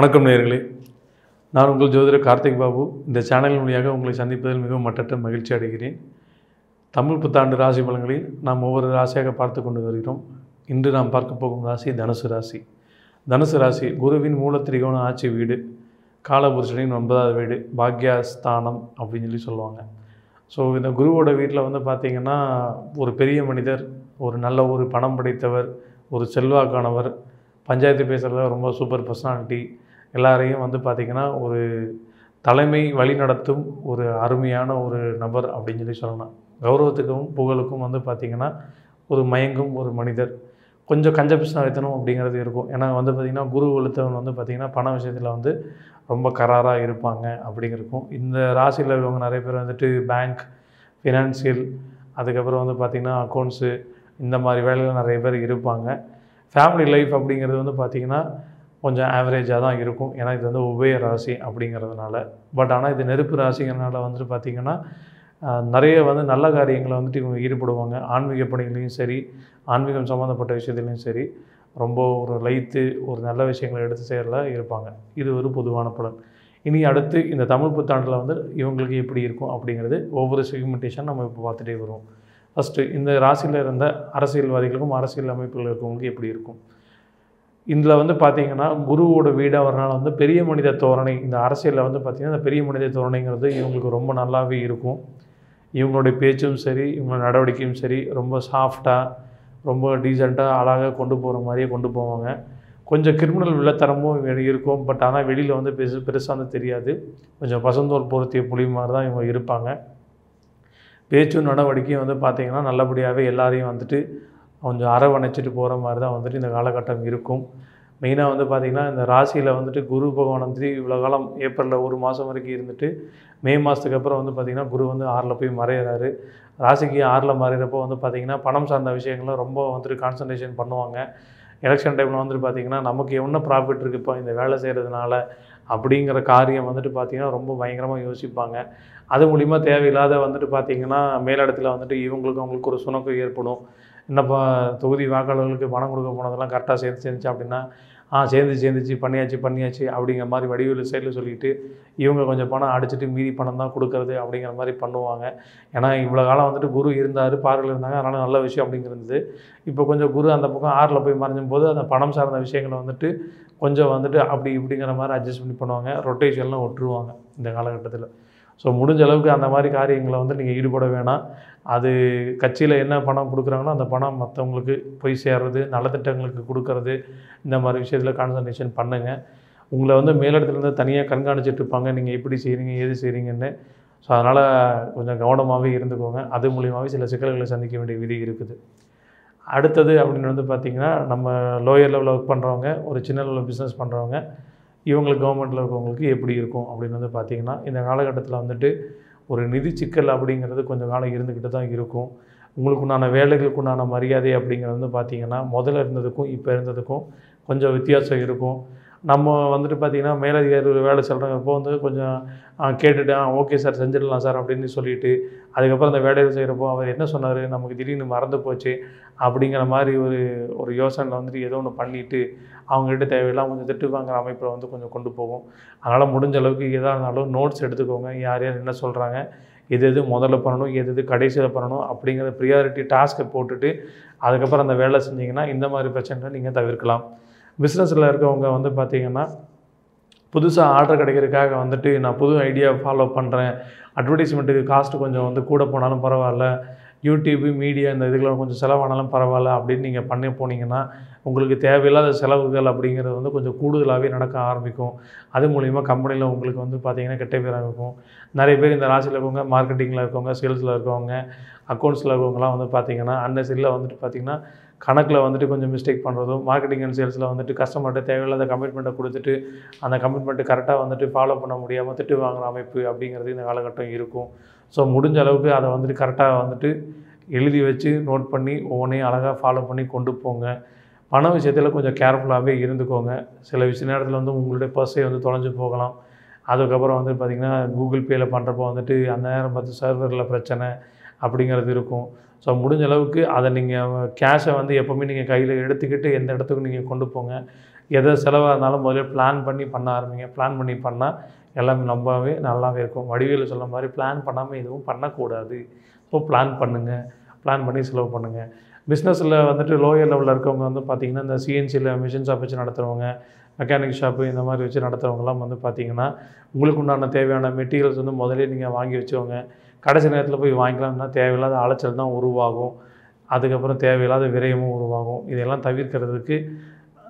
வணக்கம் நேயர்களே, நான் உங்கள் ஜோதிடர் கார்த்திக் பாபு. இந்த சேனல் வழியாக உங்களை சந்திப்பதில் மிகவும் மட்டற்ற மகிழ்ச்சி அடைகிறேன். தமிழ் புத்தாண்டு ராசி பலன்களில் நாம் ஒவ்வொரு ராசியாக பார்த்து கொண்டு வருகிறோம். இன்று நாம் பார்க்க போகும் ராசி தனுசு ராசி. தனுசு ராசி குருவின் மூலத்திரிகோண ஆட்சி வீடு, காலபுருஷனின் 9வது வீடு, பாக்யஸ்தானம் அப்படின்னு சொல்லுவாங்க. ஸோ இந்த குருவோட வீட்டில் வந்து பார்த்திங்கன்னா ஒரு பெரிய மனிதர், ஒரு நல்ல ஒரு பணம் படைத்தவர், ஒரு செல்வாக்கானவர், பஞ்சாயத்து பேசுகிறத ரொம்ப சூப்பர் பர்சனாலிட்டி, எல்லாரையும் வந்து பார்த்திங்கன்னா ஒரு தலைமை வழி நடத்தும் ஒரு அருமையான ஒரு நபர் அப்படின்னு சொல்லலாம். கௌரவத்துக்கும் புகழுக்கும் வந்து பார்த்திங்கன்னா ஒரு மயங்கும் ஒரு மனிதர். கொஞ்சம் கஞ்சபிஸ்னாரித்தனம் அப்படிங்கிறது இருக்கும். ஏன்னா வந்து பார்த்திங்கன்னா குரு வலுத்தவன் வந்து பார்த்திங்கன்னா பண விஷயத்தில் வந்து ரொம்ப கராராக இருப்பாங்க அப்படிங்கிறக்கும். இந்த ராசியில் இருக்கவங்க நிறைய பேர் வந்துட்டு பேங்க், ஃபினான்சியல், அதுக்கப்புறம் வந்து பார்த்திங்கன்னா அக்கௌண்ட்ஸு, இந்த மாதிரி வேலையில் நிறைய பேர் இருப்பாங்க. ஃபேமிலி லைஃப் அப்படிங்கிறது வந்து பார்த்திங்கன்னா கொஞ்சம் ஆவரேஜாக தான் இருக்கும். ஏன்னா இது வந்து உபய ராசி அப்படிங்கிறதுனால. பட் ஆனால் இது நெருப்பு ராசிங்கிறதுனால வந்துட்டு பார்த்திங்கன்னா நிறைய வந்து நல்ல காரியங்களை வந்துட்டு இவங்க ஈடுபடுவாங்க. ஆன்மீக பணிகளையும் சரி, ஆன்மீகம் சம்மந்தப்பட்ட விஷயத்துலையும் சரி, ரொம்ப ஒரு லைத்து ஒரு நல்ல விஷயங்களை எடுத்து செய்யறதுல இருப்பாங்க. இது ஒரு பொதுவான பலன். இனி அடுத்து இந்த தமிழ் புத்தாண்டில் வந்து இவங்களுக்கு எப்படி இருக்கும் அப்படிங்கிறது ஒவ்வொரு செக்மெண்டேஷன் நம்ம இப்போ பார்த்துட்டே வருவோம். ஃபஸ்ட்டு இந்த ராசியில் இருந்த அரசியல்வாதிகளுக்கும் அரசியல் அமைப்புகள் இருக்கவங்களுக்கு எப்படி இருக்கும். இதில் வந்து பார்த்திங்கன்னா குருவோட வீடாக வரனால வந்து பெரிய மனித தோரணை, இந்த அரசியலில் வந்து பார்த்திங்கன்னா இந்த பெரிய மனித தோரணைங்கிறது இவங்களுக்கு ரொம்ப நல்லாவே இருக்கும். இவங்களுடைய பேச்சும் சரி, இவங்களோட நடவடிக்கையும் சரி, ரொம்ப சாஃப்டாக, ரொம்ப டீசெண்டாக அழகாக கொண்டு போகிற மாதிரியே கொண்டு போவாங்க. கொஞ்சம் கிரிமினல் வில்லத்தனமும் இருக்கும். பட் ஆனால் வெளியில் வந்து பெருசாக வந்து தெரியாது. கொஞ்சம் பசந்தோல் பொருத்திய புலி மாதிரி தான் இவங்க இருப்பாங்க. பேச்சும் நடவடிக்கையும் வந்து பார்த்திங்கன்னா நல்லபடியாகவே எல்லாரையும் வந்துட்டு கொஞ்சம் அரவணைச்சிட்டு போகிற மாதிரி தான் வந்துட்டு இந்த காலகட்டம் இருக்கும். மெயினாக வந்து பார்த்திங்கன்னா இந்த ராசியில் வந்துட்டு குரு பகவான் வந்துட்டு இவ்வளோ காலம் ஏப்ரலில் ஒரு மாதம் வரைக்கும் இருந்துட்டு மே மாதத்துக்கு அப்புறம் வந்து பார்த்திங்கன்னா குரு வந்து 6ல் போய் மறையிறாரு. ராசிக்கு 6ல் மறைகிறப்போ வந்து பார்த்திங்கன்னா பணம் சார்ந்த விஷயங்கள்லாம் ரொம்ப வந்துட்டு கான்சன்ட்ரேஷன் பண்ணுவாங்க. எலெக்ஷன் டைமில் வந்துட்டு பார்த்திங்கன்னா நமக்கு என்ன ப்ராஃபிட் இருக்குது இப்போ இந்த வேலை செய்கிறதுனால அப்படிங்கிற காரியம் வந்துட்டு பார்த்திங்கன்னா ரொம்ப பயங்கரமாக யோசிப்பாங்க. அது மூலிமா தேவையில்லாத வந்துட்டு பார்த்திங்கன்னா மேலிடத்தில் வந்துட்டு அவங்களுக்கு ஒரு சுணக்கம் ஏற்படும். என்னப்பா தொகுதி வாக்காளர்களுக்கு பணம் கொடுக்க போனதெல்லாம் கரெக்டாக சேர்ந்துச்சு அப்படின்னா, சேர்ந்துச்சு பண்ணியாச்சு அப்படிங்கிற மாதிரி வடிவேலு சைடில் சொல்லிவிட்டு இவங்க கொஞ்சம் பணம் அடிச்சுட்டு மீதி பணம் தான் கொடுக்கறது அப்படிங்கிற மாதிரி பண்ணுவாங்க. ஏன்னா இவ்வளோ காலம் வந்துட்டு குரு இருந்தார், பார்வையில் இருந்தாங்க, அதனால் நல்ல விஷயம் அப்படிங்கிறது. இப்போ கொஞ்சம் குரு அந்த பக்கம் 6ல் போய் மறைஞ்சும் போது அந்த பணம் சார்ந்த விஷயங்களை வந்துட்டு கொஞ்சம் வந்துட்டு அப்படி இப்படிங்கிற மாதிரி அட்ஜஸ்ட் பண்ணி பண்ணுவாங்க. ரொட்டேஷன்லாம் விட்டுருவாங்க இந்த காலகட்டத்தில். ஸோ முடிஞ்ச அளவுக்கு அந்த மாதிரி காரியங்களை வந்து நீங்கள் ஈடுபட வேணாம். அது கட்சியில் என்ன பணம் கொடுக்குறாங்களோ அந்த பணம் மற்றவங்களுக்கு போய் சேர்றது, நலத்திட்டங்களுக்கு கொடுக்கறது, இந்த மாதிரி விஷயத்தில் கான்சன்ட்ரேஷன் பண்ணுங்கள். உங்களை வந்து மேலிடத்துலேருந்து தனியாக கண்காணிச்சிட்டு இருப்பாங்க, நீங்கள் எப்படி செய்கிறீங்க ஏது செய்கிறீங்கன்னு. ஸோ அதனால் கொஞ்சம் கவனமாகவே இருந்துக்கோங்க. அது மூலியமாகவே சில சிக்கல்களை சந்திக்க வேண்டிய விதி இருக்குது. அடுத்தது அப்படின்னு வந்து பார்த்திங்கன்னா நம்ம லோயர் லெவலில் ஒர்க் பண்ணுறவங்க, ஒரு சின்ன லெவலில் பிஸ்னஸ் பண்ணுறவங்க, இவங்களுக்கு கவர்மெண்ட்டில் இருக்கவங்களுக்கு எப்படி இருக்கும் அப்படின்னு வந்து பார்த்திங்கன்னா இந்த காலகட்டத்தில் வந்துட்டு ஒரு நிதி சிக்கல் அப்படிங்கிறது கொஞ்சம் காலம் இருந்துக்கிட்டு தான் இருக்கும். உங்களுக்குண்டான வேலைகளுக்குண்டான மரியாதை அப்படிங்கிறது வந்து பார்த்திங்கன்னா முதல்ல இருந்ததுக்கும் இப்போ இருந்ததுக்கும் கொஞ்சம் வித்தியாசம் இருக்கும். நம்ம வந்துட்டு பார்த்திங்கன்னா மேலதிகாரி ஒரு வேலை சொல்கிறப்போ வந்து கொஞ்சம் கேட்டுட்டு ஓகே சார் செஞ்சிடலாம் சார் அப்படின்னு சொல்லிவிட்டு அதுக்கப்புறம் அந்த வேலையை செய்கிறப்போ அவர் என்ன சொன்னார் நமக்கு திடீர்னு மறந்து போச்சு அப்படிங்கிற மாதிரி ஒரு யோசனையில் வந்துட்டு ஏதோ ஒன்று பண்ணிவிட்டு அவங்ககிட்ட தேவையில்லாம் கொஞ்சம் திட்டு வாங்குற அமைப்பில் வந்து கொஞ்சம் கொண்டு போகும். அதனால் முடிஞ்ச அளவுக்கு எதாக இருந்தாலும் நோட்ஸ் எடுத்துக்கோங்க. யார் யார் என்ன சொல்கிறாங்க, எது முதல்ல பண்ணணும், எது கடைசியில் பண்ணணும் அப்படிங்கிற ப்ரியாரிட்டி டாஸ்க்கை போட்டுட்டு அதுக்கப்புறம் அந்த வேலை செஞ்சிங்கன்னா இந்த மாதிரி பிரச்சனை நீங்கள் தவிர்க்கலாம். பிஸ்னஸில் இருக்கவங்க வந்து பார்த்திங்கன்னா புதுசாக ஆர்டர் கிடைக்கிறதுக்காக வந்துட்டு நான் புது ஐடியா ஃபாலோ பண்ணுறேன், அட்வர்டைஸ்மெண்ட்டுக்கு காஸ்ட்டு கொஞ்சம் வந்து கூட போனாலும் பரவாயில்ல, யூடியூப்பு மீடியா இந்த இதுக்கெல்லாம் கொஞ்சம் செலவானாலும் பரவாயில்ல அப்படின்னு நீங்கள் பண்ணி போனீங்கன்னா உங்களுக்கு தேவையில்லாத செலவுகள் அப்படிங்கிறது வந்து கொஞ்சம் கூடுதலாகவே நடக்க ஆரம்பிக்கும். அது மூலிமா கம்பெனியில் உங்களுக்கு வந்து பார்த்திங்கன்னா கெட்ட பேராக இருக்கும். நிறைய பேர் இந்த ராசியில் இருக்கவங்க, மார்க்கெட்டிங்கில் இருக்கவங்க, சேல்ஸில் இருக்கவங்க, அக்கௌண்ட்ஸில் இருக்கவங்கலாம் வந்து பார்த்திங்கன்னா அன்னெசரியில் வந்துட்டு பார்த்திங்கன்னா கணக்கில் வந்துட்டு கொஞ்சம் மிஸ்டேக் பண்ணுறதும், மார்க்கெட்டிங் அண்ட் சேல்ஸில் வந்துட்டு கஸ்டமர்கிட்ட தேவையில்லாத கமிட்மெண்ட்டை கொடுத்துட்டு அந்த கமிட்மெண்ட்டு கரெக்டாக வந்துட்டு ஃபாலோ பண்ண முடியாமல் திட்டு வாங்குற அமைப்பு அப்படிங்கிறது இந்த காலகட்டம் இருக்கும். ஸோ முடிஞ்ச அளவுக்கு அதை வந்துட்டு கரெக்டாக வந்துட்டு எழுதி வச்சு நோட் பண்ணி ஒவ்வொன்றையும் அழகாக ஃபாலோ பண்ணி கொண்டு போங்க. பண விஷயத்தில் கொஞ்சம் கேர்ஃபுல்லாகவே இருந்துக்கோங்க. சில நேரத்தில் வந்து உங்களுடைய பர்ஸை வந்து தொலைஞ்சு போகலாம். அதுக்கப்புறம் வந்து பார்த்திங்கன்னா கூகுள் பேயில் பண்ணுறப்போ வந்துட்டு அந்த நேரம் பார்த்து சர்வரில் பிரச்சனை அப்படிங்கிறது இருக்கும். ஸோ முடிஞ்ச அளவுக்கு அதை நீங்கள் கேஷை வந்து எப்போவுமே நீங்கள் கையில் எடுத்துக்கிட்டு எந்த இடத்துக்கும் நீங்கள் கொண்டு போங்க. எதை செலவாக இருந்தாலும் முதல்ல பிளான் பண்ணி பண்ண ஆரம்பிங்க. பிளான் பண்ணி பண்ணால் எல்லாமே ரொம்பவே நல்லாவே இருக்கும். வடிவேலு சொன்ன மாதிரி பிளான் பண்ணாமல் எதுவும் பண்ணக்கூடாது. ஸோ பிளான் பண்ணுங்கள், பிளான் பண்ணி செலவு பண்ணுங்கள். பிஸ்னஸில் வந்துட்டு லோயர் லெவலில் இருக்கவங்க வந்து பார்த்திங்கன்னா இந்த சிஎன்சியில் மிஷின் ஷாப் வச்சு நடத்துகிறவங்க, மெக்கானிக் ஷாப்பு இந்த மாதிரி வச்சு நடத்துகிறவங்கலாம் வந்து பார்த்திங்கன்னா உங்களுக்கு உண்டான தேவையான மெட்டீரியல்ஸ் வந்து முதலே நீங்கள் வாங்கி வச்சுக்கோங்க. கடைசி நேரத்தில் போய் வாங்கிக்கலாம்னா தேவையில்லாத அலைச்சல் தான் உருவாகும். அதுக்கப்புறம் தேவையில்லாத விரயமும் உருவாகும். இதெல்லாம் தவிர்க்கிறதுக்கு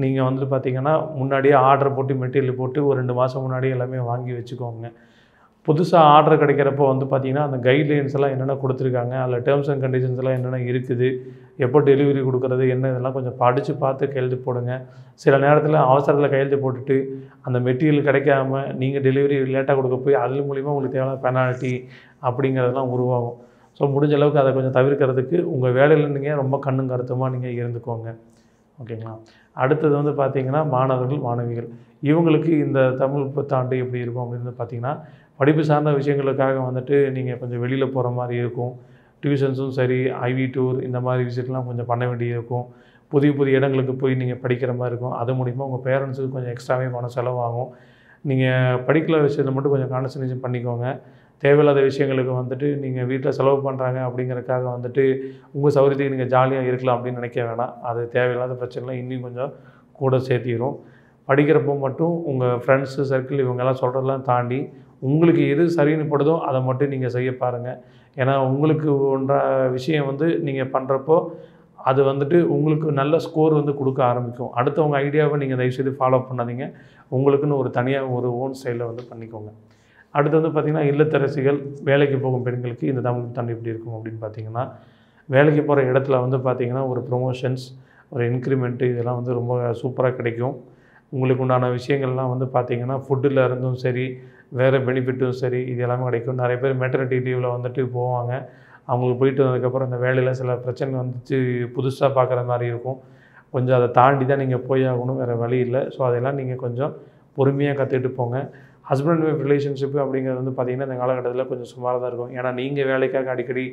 நீங்கள் வந்துட்டு பார்த்திங்கன்னா முன்னாடியே ஆர்டர் போட்டு மெட்டீரியல் போட்டு ஒரு 2 மாதம் முன்னாடியே எல்லாமே வாங்கி வச்சுக்கோங்க. புதுசாக ஆர்டர் கிடைக்கிறப்போ வந்து பார்த்திங்கன்னா அந்த கைட்லைன்ஸ் எல்லாம் என்னென்ன கொடுத்துருக்காங்க, அதில் டேர்ம்ஸ் அண்ட் கண்டிஷன்ஸ் எல்லாம் என்னென்ன இருக்குது, எப்போ டெலிவரி கொடுக்குறது என்ன, இதெல்லாம் கொஞ்சம் படித்து பார்த்து கையெழுத்து போடுங்க. சில நேரத்தில் அவசரத்தில் கையெழுத்து போட்டுட்டு அந்த மெட்டீரியல் கிடைக்காம நீங்கள் டெலிவரி லேட்டாக கொடுக்க போய் அது மூலிமா உங்களுக்கு தேவையான பெனால்ட்டி அப்படிங்கிறதெல்லாம் உருவாகும். ஸோ முடிஞ்ச அளவுக்கு அதை கொஞ்சம் தவிர்க்கிறதுக்கு உங்கள் வேலையில் நீங்கள் ரொம்ப கண்ணும் கருத்துமாக நீங்கள் இருந்துக்கோங்க. ஓகேங்களா? அடுத்தது வந்து பார்த்திங்கன்னா மாணவர்கள், மாணவிகள் இவங்களுக்கு இந்த தமிழ் புத்தாண்டு எப்படி இருக்கும் அப்படின்னு பார்த்திங்கன்னா, படிப்பு சார்ந்த விஷயங்களுக்காக வந்துட்டு நீங்கள் கொஞ்சம் வெளியில் போகிற மாதிரி இருக்கும். டியூஷன்ஸும் சரி, ஐவி டூர் இந்த மாதிரி விஷயத்தெலாம் கொஞ்சம் பண்ண வேண்டியது இருக்கும். புதிய புதிய இடங்களுக்கு போய் நீங்கள் படிக்கிற மாதிரி இருக்கும். அது மூலிமா உங்கள் பேரண்ட்ஸுக்கு கொஞ்சம் எக்ஸ்ட்ராவே பணம் செலவாகும். நீங்கள் படிக்கிற விஷயத்தை மட்டும் கொஞ்சம் கான்சன்ட்ரேஷன் பண்ணிக்கோங்க. தேவையில்லாத விஷயங்களுக்கு வந்துட்டு நீங்கள் வீட்டில் செலவு பண்ணுறாங்க அப்படிங்கிறதுக்காக வந்துட்டு உங்கள் சௌகரியத்துக்கு நீங்கள் ஜாலியாக இருக்கலாம் அப்படின்னு நினைக்க வேணாம். அது தேவையில்லாத பிரச்சனைலாம் இன்னும் கொஞ்சம் கூட சேர்த்திடும். படிக்கிறப்போ மட்டும் உங்கள் ஃப்ரெண்ட்ஸு சர்க்கிள் இவங்கெல்லாம் சொல்கிறதெல்லாம் தாண்டி உங்களுக்கு எது சரின்னு படுதோ அதை மட்டும் நீங்கள் செய்ய பாருங்கள். ஏன்னா உங்களுக்கு ஒன்றா விஷயம் வந்து நீங்கள் பண்ணுறப்போ அது வந்துட்டு உங்களுக்கு நல்ல ஸ்கோர் வந்து கொடுக்க ஆரம்பிக்கும். அடுத்தவங்க ஐடியாவை நீங்கள் தயவுசெய்து ஃபாலோ பண்ணாதீங்க. உங்களுக்குன்னு ஒரு தனியாக ஒரு ஓன் ஸ்டைலில் வந்து பண்ணிக்கோங்க. அடுத்து வந்து பார்த்திங்கன்னா இல்லத்தரசிகள், வேலைக்கு போகும் பெண்களுக்கு இந்த தமிழ் புத்தாண்டு எப்படி இருக்கும் அப்படின்னு பார்த்திங்கன்னா, வேலைக்கு போகிற இடத்துல வந்து பார்த்திங்கன்னா ஒரு ப்ரொமோஷன்ஸ், ஒரு இன்க்ரிமெண்ட்டு இதெல்லாம் வந்து ரொம்ப சூப்பராக கிடைக்கும். உங்களுக்கு உண்டான விஷயங்கள்லாம் வந்து பார்த்திங்கன்னா ஃபுட்டில் இருந்தும் சரி, வேறு பெனிஃபிட்டும் சரி, இது எல்லாமே கிடைக்கும். நிறைய பேர் மெட்டர்னிட்டி லீவில் வந்துட்டு போவாங்க. அவங்களுக்கு போயிட்டு வந்ததுக்கப்புறம் அந்த வேலையில் சில பிரச்சனை வந்துச்சு புதுசாக பார்க்குற மாதிரி இருக்கும். கொஞ்சம் அதை தாண்டி தான் நீங்கள் போய் ஆகணும், வேறு வழி இல்லை. ஸோ அதெல்லாம் நீங்கள் கொஞ்சம் பொறுமையாக கற்றுக்கிட்டு போங்க. ஹஸ்பண்ட் அண்ட் ஒய்ஃப் ரிலேஷன்ஷிப்பு அப்படிங்கிறது வந்து பார்த்திங்கன்னா இந்த காலகட்டத்தில் கொஞ்சம் சுமாராக தான் இருக்கும். ஏன்னா நீங்கள் வேலைக்காக அடிக்கடி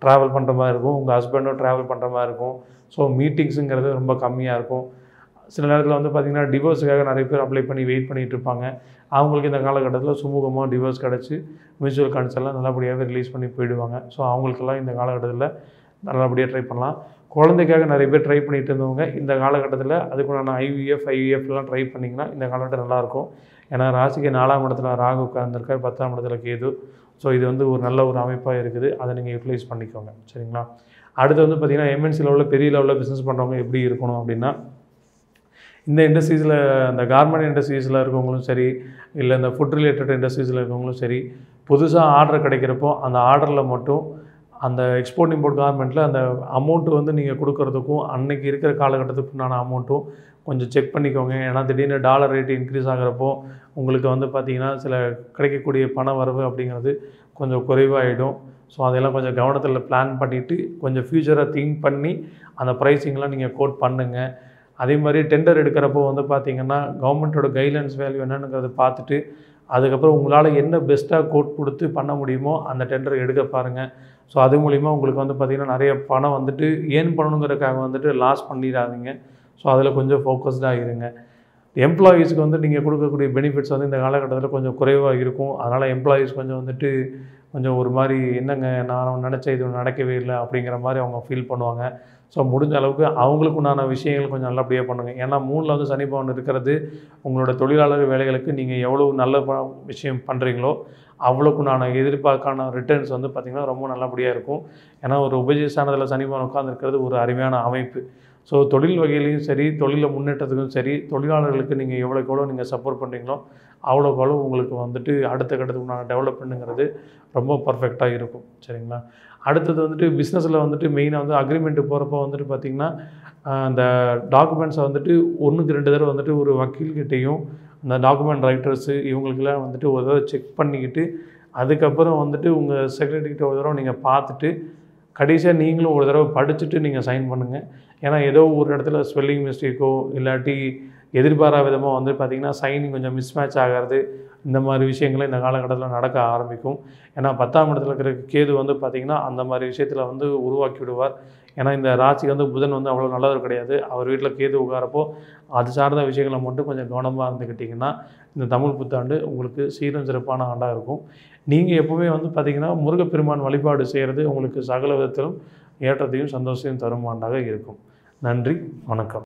ட்ராவல் பண்ணுற மாதிரி இருக்கும், உங்கள் ஹஸ்பண்டும் ட்ராவல் பண்ணுற மாதிரி இருக்கும். ஸோ மீட்டிங்ஸுங்கிறது ரொம்ப கம்மியாக இருக்கும். சில நேரத்தில் வந்து பார்த்திங்கன்னா டிவோர்ஸுக்காக நிறைய பேர் அப்ளை பண்ணி வெயிட் பண்ணிகிட்டு இருப்பாங்க. அவங்களுக்கு இந்த காலகட்டத்தில் சுமூகமாக டிவோர்ஸ் கிடச்சி மியூச்சுவல் ஃபண்ட்ஸ் எல்லாம் நல்லபடியாகவே ரிலீஸ் பண்ணி போயிடுவாங்க. ஸோ அவங்களுக்கெல்லாம் இந்த காலகட்டத்தில் நல்லபடியாக ட்ரை பண்ணலாம். குழந்தைக்காக நிறைய பேர் ட்ரை பண்ணிகிட்டு இருந்தவங்க இந்த காலகட்டத்தில் அதுக்குண்டான ஐவிஎஃப்லாம் ட்ரை பண்ணிங்கன்னா இந்த காலகட்டம் நல்லாயிருக்கும். ஏன்னா ராசிக்கு 4ஆம் இடத்துல ராகு உட்கார்ந்துருக்கார், 10ஆம் இடத்துல கேது. ஸோ இது வந்து ஒரு நல்ல ஒரு அமைப்பாக இருக்குது. அதை நீங்கள் யூட்டிலைஸ் பண்ணிக்கோங்க. சரிங்களா? அடுத்து வந்து பார்த்திங்கன்னா எம்என்சி லெவலில் பெரிய லெவலில் பிஸ்னஸ் பண்ணுறவங்க எப்படி இருக்கணும் அப்படின்னா, இந்த இண்டஸ்ட்ரீஸில் இந்த கார்மெண்ட் இண்டஸ்ட்ரீஸில் இருக்கவங்களும் சரி, இல்லை இந்த ஃபுட் ரிலேட்டட் இண்டஸ்ட்ரீஸில் இருக்கவங்களும் சரி, புதுசாக ஆர்டர் கிடைக்கிறப்போ அந்த ஆர்டரில் மட்டும் அந்த எக்ஸ்போர்ட் இம்போர்ட் கார்மெண்ட்டில் அந்த அமௌண்ட்டு வந்து நீங்கள் கொடுக்குறதுக்கும் அன்றைக்கி இருக்கிற காலகட்டத்துக்கு உண்டான அமௌண்ட்டும் கொஞ்சம் செக் பண்ணிக்கோங்க. ஏன்னா திடீர்னு டாலர் ரேட்டு இன்க்ரீஸ் ஆகிறப்போ உங்களுக்கு வந்து பார்த்திங்கன்னா சில கிடைக்கக்கூடிய பண வரவு அப்படிங்கிறது கொஞ்சம் குறைவாகிடும். ஸோ அதெல்லாம் கொஞ்சம் கவனத்தில் பிளான் பண்ணிவிட்டு கொஞ்சம் ஃப்யூச்சரை திங்க் பண்ணி அந்த ப்ரைஸிங்லாம் நீங்கள் கோட் பண்ணுங்கள். அதே மாதிரி டெண்டர் எடுக்கிறப்போ வந்து பார்த்திங்கன்னா கவர்மெண்ட்டோட கைட்லைன்ஸ் வேல்யூ என்னென்னுங்கிறத பார்த்துட்டு அதுக்கப்புறம் உங்களால் என்ன பெஸ்ட்டாக கோட் கொடுத்து பண்ண முடியுமோ அந்த டெண்டர் எடுக்க பாருங்கள். ஸோ அது மூலிமா உங்களுக்கு வந்து பார்த்திங்கன்னா நிறைய பணம் வந்துட்டு ஏர்ன் பண்ணணுங்கிறதுக்காக வந்துட்டு லாஸ் பண்ணிடாதீங்க. ஸோ அதில் கொஞ்சம் ஃபோக்கஸ்டாக இருங்க. எம்ப்ளாயீஸ்க்கு வந்து நீங்கள் கொடுக்கக்கூடிய பெனிஃபிட்ஸ் வந்து இந்த காலகட்டத்தில் கொஞ்சம் குறைவாக இருக்கும். அதனால் எம்ப்ளாயீஸ் கொஞ்சம் வந்துட்டு கொஞ்சம் ஒரு மாதிரி என்னங்க நான் நினச்ச இது நடக்கவே இல்லை அப்படிங்கிற மாதிரி அவங்க ஃபீல் பண்ணுவாங்க. ஸோ முடிஞ்ச அளவுக்கு அவங்களுக்கு உண்டான விஷயங்கள் கொஞ்சம் நல்லபடியாக பண்ணுங்கள். ஏன்னா 3ல் வந்து சனி பகவான் இருக்கிறது உங்களோட தொழிலாளர் வேலைகளுக்கு நீங்கள் எவ்வளோ நல்ல விஷயம் பண்ணுறீங்களோ அவ்வளோக்குண்டான எதிர்பார்க்கான ரிட்டர்ன்ஸ் வந்து பார்த்திங்கன்னா ரொம்ப நல்லபடியாக இருக்கும். ஏன்னா ஒரு உபஜயஸ்தானத்தில் சனி பகவான் உட்கார்ந்துருக்கிறது ஒரு அருமையான அமைப்பு. ஸோ தொழில் வகையிலையும் சரி, தொழிலில் முன்னேற்றத்துக்கும் சரி, தொழிலாளர்களுக்கு நீங்கள் எவ்வளோக்கு எவ்வளோ நீங்கள் சப்போர்ட் பண்ணுறீங்களோ அவ்வளோக்கு அவ்வளோ உங்களுக்கு வந்துட்டு அடுத்த கட்டத்துக்குண்டான டெவலப்மெண்ட்டுங்கிறது ரொம்ப பர்ஃபெக்டாக இருக்கும். சரிங்களா? அடுத்தது வந்துட்டு பிஸ்னஸில் வந்துட்டு மெயினாக வந்து அக்ரிமெண்ட்டு போகிறப்போ வந்துட்டு பார்த்திங்கன்னா அந்த டாக்குமெண்ட்ஸை வந்துட்டு 1க்கு 2 தடவை வந்துட்டு ஒரு வக்கீல்கிட்டையும் அந்த டாக்குமெண்ட் ரைட்டர்ஸு இவங்களுக்கெல்லாம் வந்துட்டு ஒரு தடவை செக் பண்ணிக்கிட்டு அதுக்கப்புறம் வந்துட்டு உங்கள் செக்ரட்டரிக்கிட்ட ஒரு தடவை நீங்கள் பார்த்துட்டு கடைசியாக நீங்களும் ஒரு தடவை படிச்சுட்டு நீங்கள் சைன் பண்ணுங்கள். ஏன்னா ஏதோ ஒரு இடத்துல ஸ்பெல்லிங் மிஸ்டேக்கோ இல்லாட்டி எதிர்பாராத விதமாக வந்து பார்த்திங்கன்னா சைனிங் கொஞ்சம் மிஸ்மேட்ச் ஆகிறது, இந்த மாதிரி விஷயங்கள் இந்த காலகட்டத்தில் நடக்க ஆரம்பிக்கும். ஏன்னா 10ஆம் இடத்துல இருக்கிற கேது வந்து பார்த்திங்கன்னா அந்த மாதிரி விஷயத்தில் வந்து உருவாக்கி விடுவார். ஏன்னா இந்த ராசிக்கு வந்து புதன் வந்து அவ்வளோ நல்லவர் கிடையாது. அவர் வீட்டில் கேது உட்காரப்போ அது சார்ந்த விஷயங்களை மட்டும் கொஞ்சம் கவனமாக இருந்துக்கிட்டிங்கன்னா இந்த தமிழ் புத்தாண்டு உங்களுக்கு சீரும் சிறப்பான ஆண்டாக இருக்கும். நீங்கள் எப்போவுமே வந்து பார்த்திங்கன்னா முருகப்பெருமான் வழிபாடு செய்கிறது உங்களுக்கு சகல விதத்திலும் ஏற்றத்தையும் சந்தோஷத்தையும் தரும் ஆண்டாக இருக்கும். நன்றி, வணக்கம்.